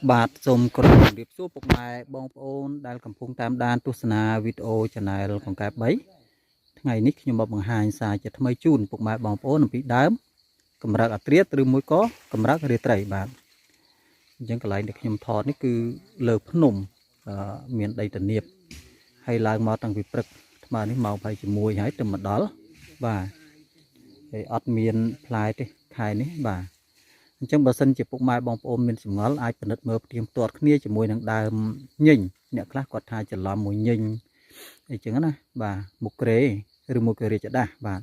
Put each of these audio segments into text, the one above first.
បាទសូមគោរពជំរាបសួរពុកម៉ែបងប្អូនដែលកំពុងតាមដានទស្សនាវីដេអូ Channel កង្កែប3ថ្ងៃនេះខ្ញុំមកបង្ហាញសារជាថ្មីជូនពុកម៉ែបងប្អូនអំពីដើមកម្រើកអត្រាតឬមួយក៏កម្រើករាត្រីបាទអញ្ចឹងកន្លែងដែលខ្ញុំថតនេះគឺលើភ្នំមានដីទំនាបហើយឡើងមកតាំងពីព្រឹកថ្មនេះមកប្រហែលជាមួយហើយទៅមកដល់បាទហើយអត់មានផ្លែទេខែនេះបាទអញ្ចឹងបើសិនជាពុកម៉ែបងប្អូនមានចម្ងល់អាចពិនិត្យមើលផ្ទៀងផ្ទាត់គ្នាជាមួយនឹងដើមញញអ្នកខ្លះគាត់ថាច្រឡំមួយញញអញ្ចឹងណាបាទមុខក្រេឬមួយក៏រាជដាស់បាទ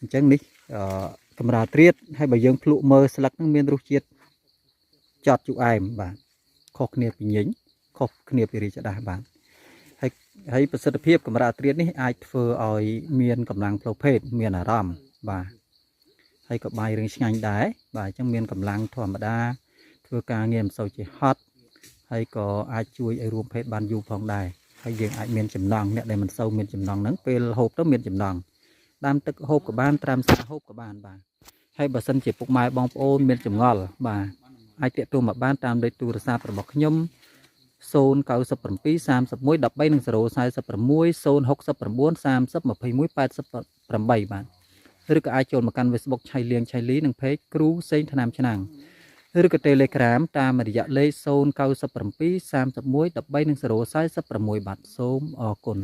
អញ្ចឹងនេះកម្រាលត្រៀតហើយបើយើងភ្លក់មើលស្លឹកហ្នឹងមានរសជាតិចត់ជូរអែមបាទខុសគ្នាពីញញខុសគ្នាពីរាជដាស់បាទហើយប្រសិទ្ធភាពកម្រាលត្រៀតនេះអាចធ្វើឲ្យមានកម្លាំងផ្លូវភេទមានអារម្មណ៍បាទហើយក៏បាយរឿងឆ្ងាញ់ដែរបាទអញ្ចឹងមានកម្លាំងធម្មតាធ្វើការងារមិនសូវជាហត់ហើយក៏អាចជួយឲ្យរួមភេទបានយូរផងដែរហើយយើងអាចមានចំណង់អ្នកដែលមិនសូវមានចំណង់ហ្នឹងពេលហូបទៅមានចំណង់ដាំទឹកហូបក៏បានត្រាំសាហូបក៏បានបាទហើយបើសិនជាពុកម៉ែបងប្អូនមានចម្ងល់បាទអាចទាក់ទងមកបានតាមលេខទូរស័ព្ទរបស់ខ្ញុំ097 31 13 046 069 30 21 88បាទឬក៏អាចចូលមកកាន់ Facebook ឆៃលៀងឆៃលីនិង Page គ្រូសេងថ្នាំឆ្នាំងឬក៏ Telegram តាមរយៈលេខ097 31 13 046បាទសូមអរគុណ